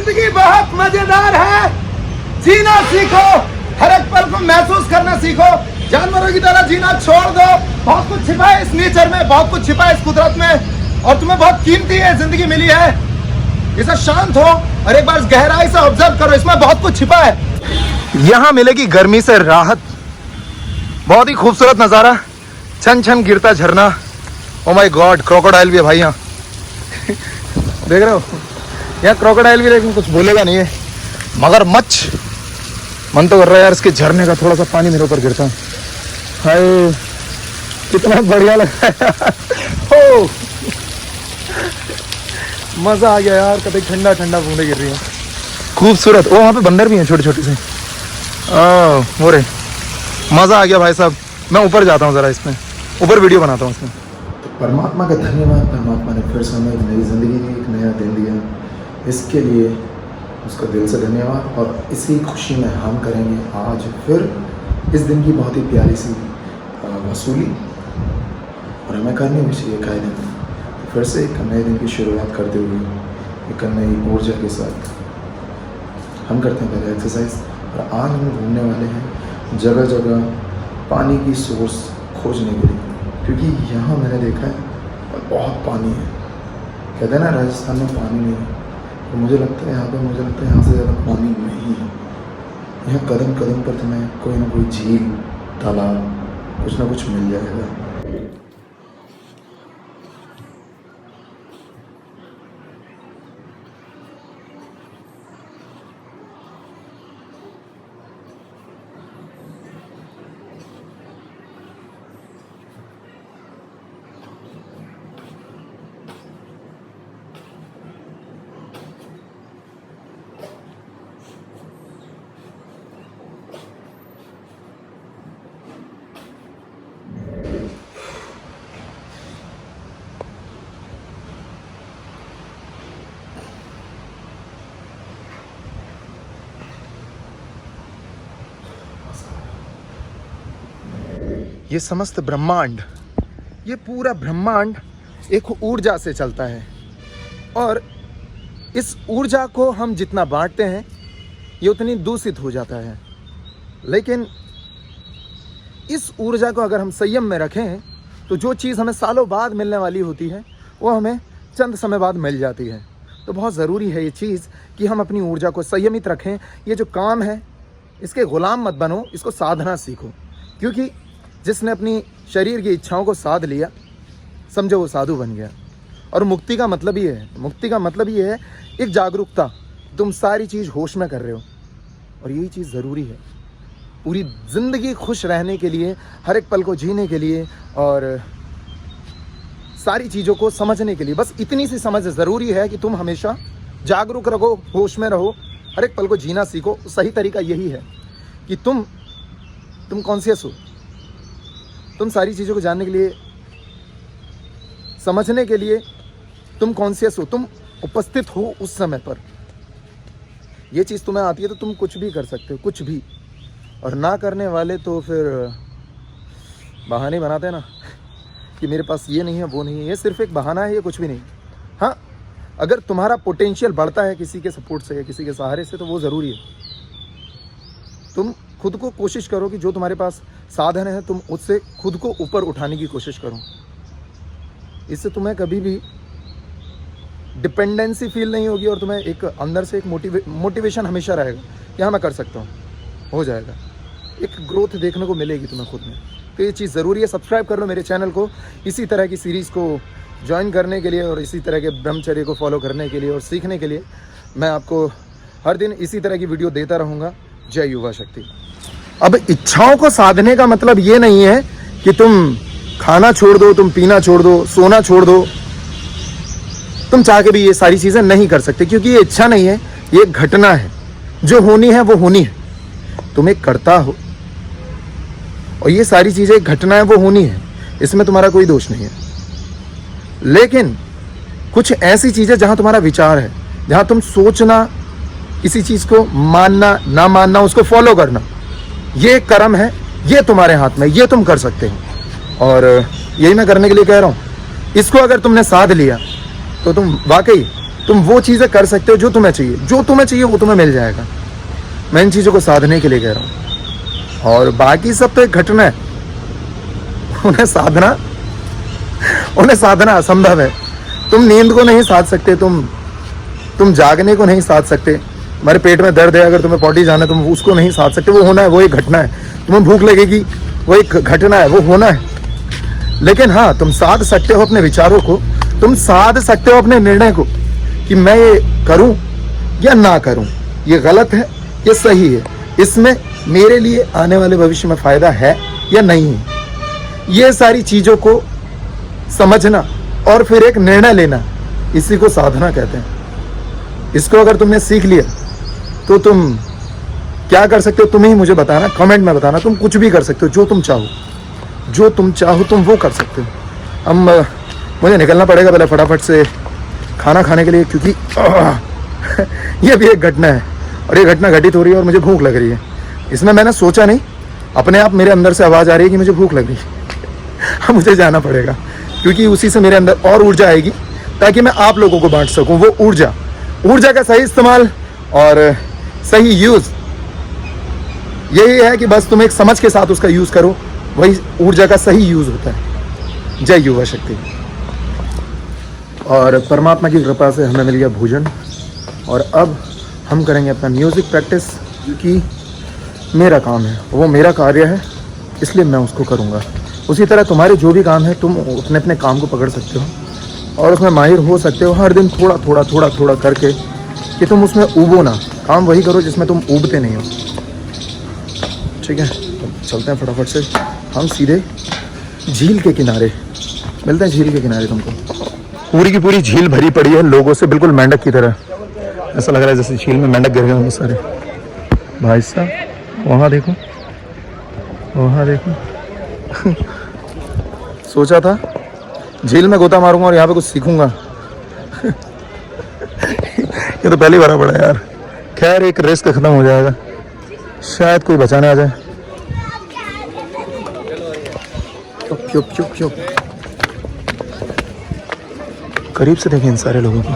जिंदगी बहुत मजेदार है, जीना सीखो, हर एक पल को महसूस करना सीखो, जानवरों की तरह जीना छोड़ दो। बहुत कुछ छिपा है इस नेचर में, बहुत कुछ छिपा है इस कुदरत में, और तुम्हें बहुत कीमती है जिंदगी मिली है। इसे शांत हो और एक बार गहराई से ऑब्जर्व करो, इसमें बहुत कुछ छिपा है। यहाँ मिलेगी गर्मी से राहत, बहुत ही खूबसूरत नजारा, छन छन गिरता झरना। ओ माय गॉड, क्रोकोडाइल भी है भाई यहाँ देख रहे हो, यहाँ क्रोकोडाइल भी, लेकिन कुछ बोलेगा नहीं है। मगरमच्छ, मन तो कर रहा है यार इसके झरने का थोड़ा सा पानी मेरे ऊपर गिरता है। हाय कितना बढ़िया लग रहा है हो, मजा आ गया यार, कभी ठंडा ठंडा बूंदे गिर रही है, खूबसूरत। ओ वहाँ पे बंदर भी हैं छोटे छोटे से, हो रहे, मजा आ गया भाई साहब। मैं ऊपर जाता हूँ जरा, इसमें ऊपर वीडियो बनाता हूँ इसमें। परमात्मा का धन्यवाद, परमात्मा ने फिर से हमें एक नई ज़िंदगी दी, एक नया दिन दिया, इसके लिए उसका दिल से धन्यवाद। और इसी खुशी में हम करेंगे आज फिर इस दिन की बहुत ही प्यारी सी वसूली, और हमें करनी भी चाहिए कायदे में। फिर से एक नए दिन की शुरुआत करते हुए एक नई ऊर्जा के साथ हम करते हैं पहले एक्सरसाइज। और आज हम घूमने वाले हैं जगह जगह पानी की सोर्स खोजने के लिए, क्योंकि यहाँ मैंने देखा है बहुत पानी है। कहते हैं ना राजस्थान में पानी नहीं है, तो मुझे लगता है यहाँ पे, मुझे लगता है यहाँ से ज़्यादा पानी नहीं है। यहाँ कदम कदम पर तुम्हें कोई ना कोई झील, तालाब, कुछ ना कुछ मिल जाएगा। ये समस्त ब्रह्मांड, ये पूरा ब्रह्मांड एक ऊर्जा से चलता है, और इस ऊर्जा को हम जितना बांटते हैं ये उतनी दूषित हो जाता है। लेकिन इस ऊर्जा को अगर हम संयम में रखें तो जो चीज़ हमें सालों बाद मिलने वाली होती है वो हमें चंद समय बाद मिल जाती है। तो बहुत ज़रूरी है ये चीज़ कि हम अपनी ऊर्जा को संयमित रखें। ये जो काम है इसके ग़ुलाम मत बनो, इसको साधना सीखो, क्योंकि जिसने अपनी शरीर की इच्छाओं को साध लिया समझो वो साधु बन गया। और मुक्ति का मतलब ये है, मुक्ति का मतलब ये है एक जागरूकता, तुम सारी चीज़ होश में कर रहे हो, और यही चीज़ ज़रूरी है पूरी ज़िंदगी खुश रहने के लिए, हर एक पल को जीने के लिए, और सारी चीज़ों को समझने के लिए। बस इतनी सी समझ ज़रूरी है कि तुम हमेशा जागरूक रहो, होश में रहो, हर एक पल को जीना सीखो। सही तरीका यही है कि तुम कॉन्शियस हो, तुम सारी चीज़ों को जानने के लिए, समझने के लिए तुम कॉन्शियस हो, तुम उपस्थित हो उस समय पर। ये चीज़ तुम्हें आती है तो तुम कुछ भी कर सकते हो, कुछ भी। और ना करने वाले तो फिर बहाने बनाते हैं ना कि मेरे पास ये नहीं है, वो नहीं है। ये सिर्फ एक बहाना है, ये कुछ भी नहीं। हाँ, अगर तुम्हारा पोटेंशियल बढ़ता है किसी के सपोर्ट से या किसी के सहारे से तो वो ज़रूरी है। तुम खुद को कोशिश करो कि जो तुम्हारे पास साधन है तुम उससे खुद को ऊपर उठाने की कोशिश करो। इससे तुम्हें कभी भी डिपेंडेंसी फील नहीं होगी, और तुम्हें एक अंदर से एक मोटिवेशन हमेशा रहेगा कि हाँ मैं कर सकता हूँ, हो जाएगा। एक ग्रोथ देखने को मिलेगी तुम्हें खुद में। तो ये चीज़ ज़रूरी है। सब्सक्राइब कर लो मेरे चैनल को इसी तरह की सीरीज़ को ज्वाइन करने के लिए, और इसी तरह के ब्रह्मचर्य को फॉलो करने के लिए और सीखने के लिए। मैं आपको हर दिन इसी तरह की वीडियो देता रहूँगा। जय युवा शक्ति। अब इच्छाओं को साधने का मतलब ये नहीं है कि तुम खाना छोड़ दो, तुम पीना छोड़ दो, सोना छोड़ दो। तुम चाह के भी ये सारी चीज़ें नहीं कर सकते, क्योंकि ये इच्छा नहीं है, ये घटना है। जो होनी है वो होनी है, तुम एक करता हो, और ये सारी चीज़ें एक घटना है, वो होनी है, इसमें तुम्हारा कोई दोष नहीं है। लेकिन कुछ ऐसी चीज़ें जहाँ तुम्हारा विचार है, जहाँ तुम सोचना, किसी चीज़ को मानना ना मानना, उसको फॉलो करना, ये कर्म है, ये तुम्हारे हाथ में, ये तुम कर सकते हो। और यही मैं करने के लिए कह रहा हूँ। इसको अगर तुमने साध लिया तो तुम वाकई तुम वो चीज़ें कर सकते हो जो तुम्हें चाहिए, जो तुम्हें चाहिए वो तुम्हें मिल जाएगा। मैं इन चीज़ों को साधने के लिए कह रहा हूँ। और बाकी सब तो एक घटना है, उन्हें साधना असंभव है। तुम नींद को नहीं साध सकते, तुम जागने को नहीं साध सकते। हमारे पेट में दर्द है, अगर तुम्हें पॉटी जाना है तुम उसको नहीं साध सकते, वो होना है, वो एक घटना है। तुम्हें भूख लगेगी, वो एक घटना है, वो होना है। लेकिन हाँ, तुम साध सकते हो अपने विचारों को, तुम साध सकते हो अपने निर्णय को कि मैं ये करूं या ना करूं, ये गलत है, ये सही है, इसमें मेरे लिए आने वाले भविष्य में फायदा है या नहीं है। ये सारी चीजों को समझना और फिर एक निर्णय लेना, इसी को साधना कहते हैं। इसको अगर तुमने सीख लिया तो तुम क्या कर सकते हो, तुम ही मुझे बताना, कमेंट में बताना। तुम कुछ भी कर सकते हो, जो तुम चाहो तुम वो कर सकते हो। हम मुझे निकलना पड़ेगा पहले फटाफट से खाना खाने के लिए, क्योंकि ये भी एक घटना है और ये घटना घटित हो रही है और मुझे भूख लग रही है। इसमें मैंने सोचा नहीं, अपने आप मेरे अंदर से आवाज़ आ रही है कि मुझे भूख लग रही है। मुझे जाना पड़ेगा, क्योंकि उसी से मेरे अंदर और ऊर्जा आएगी, ताकि मैं आप लोगों को बांट सकूं। वो ऊर्जा का सही इस्तेमाल और सही यूज़ यही है कि बस तुम एक समझ के साथ उसका यूज़ करो, वही ऊर्जा का सही यूज़ होता है। जय युवा शक्ति। और परमात्मा की कृपा से हमें मिल गया भोजन, और अब हम करेंगे अपना म्यूज़िक प्रैक्टिस, क्योंकि मेरा काम है, वो मेरा कार्य है, इसलिए मैं उसको करूँगा। उसी तरह तुम्हारे जो भी काम है, तुम अपने अपने काम को पकड़ सकते हो और उसमें माहिर हो सकते हो। हर दिन थोड़ा थोड़ा करके कि तुम उसमें ऊबो ना, काम वही करो जिसमें तुम ऊबते नहीं हो। ठीक है, तो चलते हैं फटाफट से हम सीधे झील के किनारे मिलते हैं। झील के किनारे तुमको पूरी की पूरी झील भरी पड़ी है लोगों से, बिल्कुल मेंढक की तरह। ऐसा लग रहा है जैसे झील में मेंढक गिर गए बहुत सारे। भाई साहब वहाँ देखो, वहाँ देखो। सोचा था झील में गोता मारूंगा और यहाँ पे कुछ सीखूंगा। ये तो पहली बार पड़ा यार। खैर, एक रिस्क खत्म हो जाएगा, शायद कोई बचाने आ जाए। क्यों करीब से देखें इन सारे लोगों को।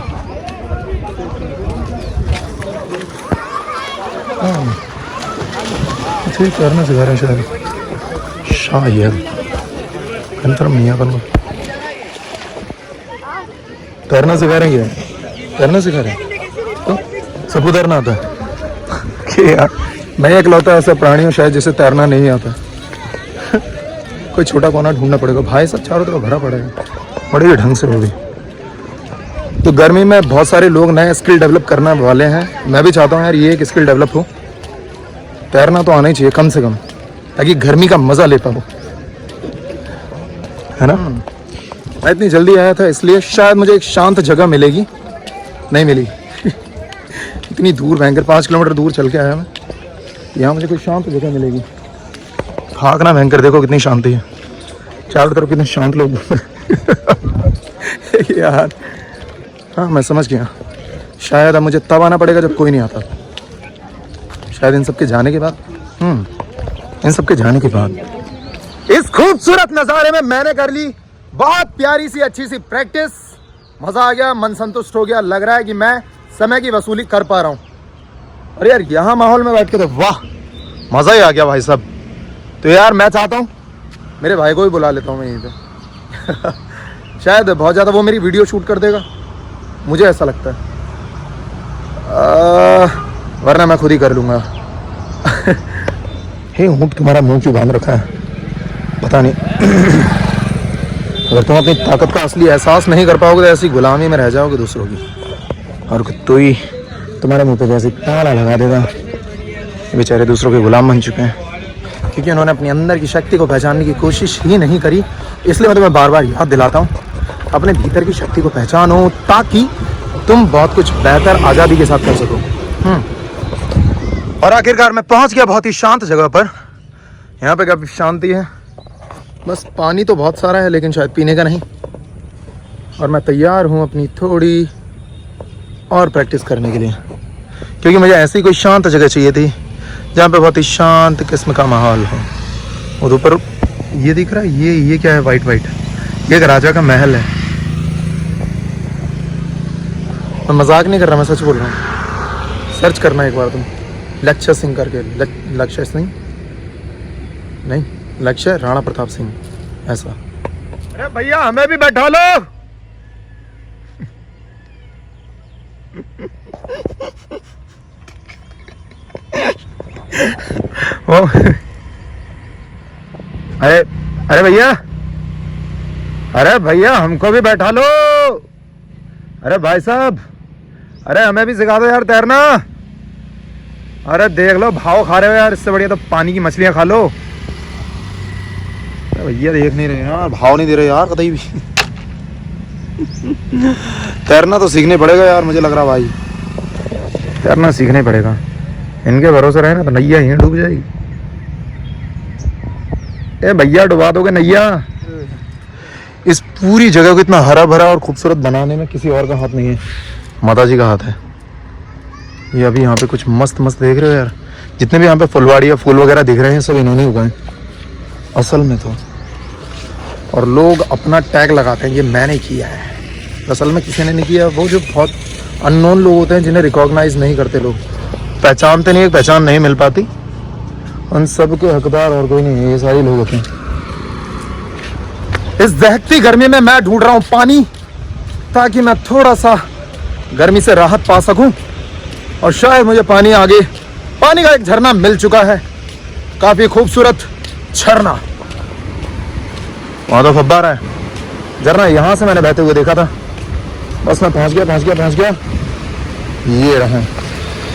ठीक करना सिखा रहे हैं शायद कंफर्म नहीं है अपन को। तैरना सिखा रहे हैं, क्या तैरना सिखा रहे हैं? तो सबको तैरना आता है कि यार मैं इकलौता ऐसा प्राणी हूँ शायद जिसे तैरना नहीं आता। कोई छोटा कोना ढूंढना पड़ेगा। भाई सब चारों तरफ भरा पड़ेगा, बड़े ढंग से होगी। तो गर्मी में बहुत सारे लोग नए स्किल डेवलप करने वाले हैं। मैं भी चाहता हूँ यार ये एक स्किल डेवलप हो। तैरना तो आना ही चाहिए कम से कम, ताकि गर्मी का मज़ा ले पाऊँ, है ना। मैं इतनी जल्दी आया था इसलिए शायद मुझे एक शांत जगह मिलेगी, नहीं मिली। इतनी दूर भयंकर 5 किलोमीटर दूर चल के आया मैं, यहाँ मुझे कोई शांत जगह मिलेगी। भागना भयंकर, देखो कितनी शांति है चारों तरफ, कितने शांत लोग। यार हाँ मैं समझ गया, शायद अब मुझे तब आना पड़ेगा जब कोई नहीं आता। शायद इन सबके जाने के बाद, इन सबके जाने के बाद इस खूबसूरत नज़ारे में मैंने कर ली बहुत प्यारी सी अच्छी सी प्रैक्टिस। मज़ा आ गया, मन संतुष्ट हो गया। लग रहा है कि मैं समय की वसूली कर पा रहा हूँ। अरे यार यहाँ माहौल में बैठ के तो वाह मज़ा ही आ गया भाई साहब। तो यार मैं चाहता हूँ मेरे भाई को भी बुला लेता हूँ मैं यहीं पे। शायद बहुत ज़्यादा वो मेरी वीडियो शूट कर देगा, मुझे ऐसा लगता है, वरना मैं खुद ही कर लूँगा। हे ऊँट तुम्हारा मुंह क्यों बांध रखा है पता नहीं। अगर तुम अपनी ताकत का असली एहसास नहीं कर पाओगे तो ऐसी गुलामी में रह जाओगे दूसरों की, और तो ही तुम्हारे मुंह पे जैसे ताला लगा देगा। बेचारे दूसरों के गुलाम बन चुके हैं, क्योंकि उन्होंने अपने अंदर की शक्ति को पहचानने की कोशिश ही नहीं करी। इसलिए मैं तुम्हें बार बार याद दिलाता हूँ, अपने भीतर की शक्ति को पहचानो, ताकि तुम बहुत कुछ बेहतर आज़ादी के साथ कर सको। और आखिरकार मैं पहुँच गया बहुत ही शांत जगह पर। यहाँ पे काफ़ी शांति है, बस पानी तो बहुत सारा है लेकिन शायद पीने का नहीं। और मैं तैयार हूँ अपनी थोड़ी और प्रैक्टिस करने के लिए, क्योंकि मुझे ऐसी कोई शांत जगह चाहिए थी जहाँ पे बहुत ही शांत किस्म का माहौल हो। और ऊपर ये दिख रहा है, ये क्या है वाइट वाइट, ये एक राजा का महल है। मैं मजाक नहीं कर रहा, मैं सच बोल रहा हूँ। सर्च करना एक बार तुम, लक्ष्य सिंह करके, लक्ष्य सिंह नहीं, लक्ष्य राणा प्रताप सिंह ऐसा। अरे भैया हमें भी बैठा लो। अरे अरे भैया, अरे भैया हमको भी बैठा लो। अरे भाई साहब, अरे हमें भी सिखा दो यार तैरना। अरे देख लो भाव खा रहे हो यार, इससे बढ़िया तो पानी की मछलियां खा लो। भैया देख नहीं रहे यार, भाव नहीं दे रहे यार कतई भी। तैरना तो सीखने पड़ेगा यार, मुझे लग रहा भाई तैरना सीखने पड़ेगा। इनके भरोसे रहे ना तो नैया यहीं डूब जाएगी। ए भैया डुबा दोगे नैया। इस पूरी जगह को इतना हरा भरा और खूबसूरत बनाने में किसी और का हाथ नहीं है, माता जी का हाथ है। ये अभी यहाँ पे कुछ मस्त मस्त देख रहे हो यार, जितने भी यहाँ पे फुलवाड़ी या फूल वगैरह दिख रहे हैं सब इन्होंने उगाए असल में तो। और लोग अपना टैग लगाते हैं ये मैंने किया है, असल में किसी ने नहीं किया। वो जो बहुत अननोन लोग होते हैं जिन्हें रिकॉग्नाइज नहीं करते, लोग पहचानते नहीं, पहचान नहीं मिल पाती, उन सब के हकदार और कोई नहीं है, ये सारे लोग होते हैं। इस दहकती गर्मी में मैं ढूंढ रहा हूं पानी, ताकि मैं थोड़ा सा गर्मी से राहत पा सकूं। और शायद मुझे पानी आगे, पानी का एक झरना मिल चुका है, काफी खूबसूरत झरना। वहां तो फव्वारा है, झरना यहां से मैंने बहते हुए देखा था। बस मैं पहुंच गया। ये रहा,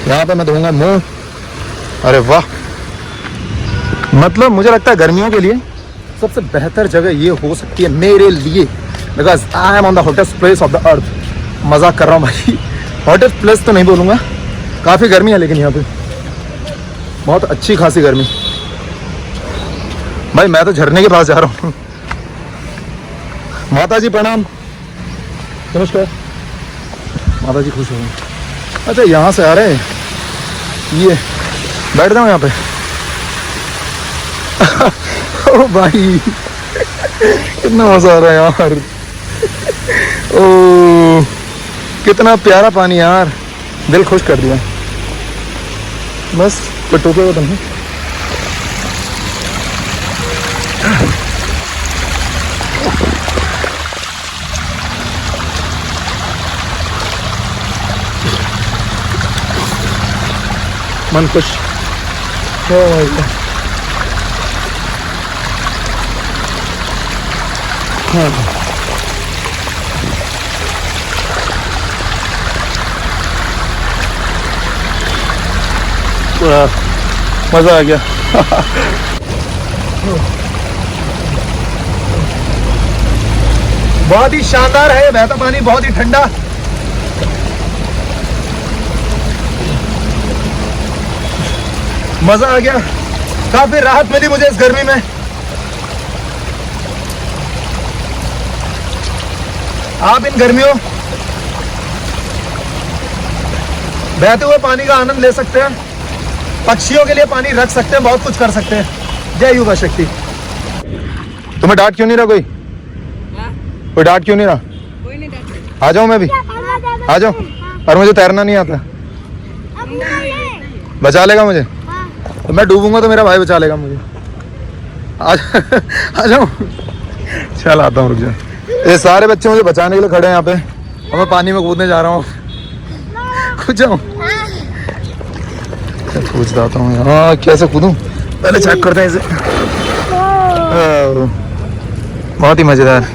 यहाँ पे मैं धोऊंगा मुंह। अरे वाह, मतलब मुझे लगता है गर्मियों के लिए सबसे बेहतर जगह ये हो सकती है मेरे लिए, because I am on the hottest place of the earth. मजाक कर रहा हूँ भाई, हॉटेस्ट प्लेस तो नहीं बोलूँगा, काफ़ी गर्मी है लेकिन यहाँ पे बहुत अच्छी खासी गर्मी। भाई मैं तो झरने के पास जा रहा हूँ। माता जी प्रणाम, नमस्कार। माता जी खुश हो गई। अच्छा यहाँ से आ रहे हैं, ये बैठ जाओ यहाँ पे। ओ भाई कितना मजा आ रहा है यार। ओ कितना प्यारा पानी यार, दिल खुश कर दिया। बस टोके तुम मन खुश। हाँ मजा आ गया। बहुत ही शानदार है बहता पानी, बहुत ही ठंडा। मजा आ गया, काफी राहत मिली मुझे इस गर्मी में। आप इन गर्मियों बहते हुए पानी का आनंद ले सकते हैं, पक्षियों के लिए पानी रख सकते हैं, बहुत कुछ कर सकते हैं। जय युवा शक्ति। तुम्हें डांट क्यों नहीं रहा कोई? कोई डांट क्यों नहीं रहा? कोई नहीं डांट। आ जाऊं मैं भी, आ जाऊं। और मुझे तैरना नहीं आता, बचा लेगा मुझे? तो मैं डूबूंगा तो मेरा भाई बचा लेगा मुझे। आ जाऊं, चल आता हूँ, रुक जा। ये सारे बच्चे मुझे बचाने के लिए खड़े हैं यहाँ पे, और मैं पानी में कूदने जा रहा हूँ। कूद जाऊँ? कूद जाता हूँ। हाँ कैसे कूदूं, पहले चेक करते हैं इसे। बहुत ही मजेदार।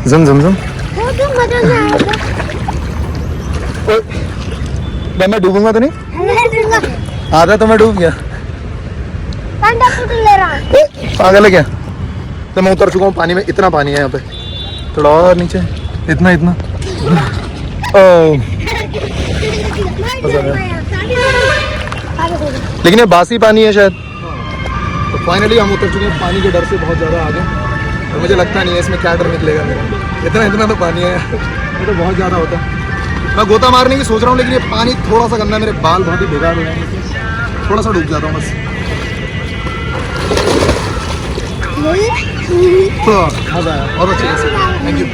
जम जम जम। मैं डूबूंगा तो नहीं? आधा तो मैं डूब गया। पागल है क्या? तो मैं उतर चुका हूँ पानी में, इतना पानी है यहाँ पे, थोड़ा और नीचे, इतना इतना। लेकिन ये बासी पानी है शायद। तो फाइनली हम उतर चुके हैं पानी के डर से बहुत ज़्यादा आगे, और मुझे लगता नहीं है इसमें क्या डर निकलेगा मेरा। इतना इतना तो पानी है, ये तो बहुत ज़्यादा होता है। मैं गोता मारने की सोच रहा हूँ, लेकिन ये पानी थोड़ा सा गंदा, मेरे बाल बहुत ही बेकार हो जाएंगे, थोड़ा सा डूब जाता हूँ बस। मज़ा आया, बहुत अच्छे से, थैंक यू।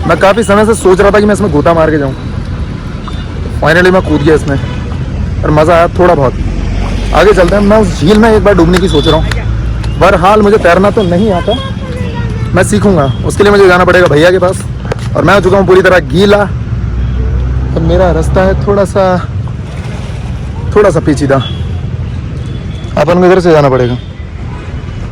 मैं काफ़ी समय से सोच रहा था कि मैं इसमें गोता मार के जाऊँ, फाइनली मैं कूद गया इसमें और मज़ा आया थोड़ा बहुत। आगे चलते हैं। मैं उस झील में एक बार डूबने की सोच रहा हूँ। बहरहाल मुझे तैरना तो नहीं आता, मैं सीखूंगा। उसके लिए मुझे जाना पड़ेगा भैया के पास, और मैं हो चुका हूँ पूरी तरह गीला। और मेरा रास्ता है थोड़ा सा पेचीदा, अपन को इधर से जाना पड़ेगा।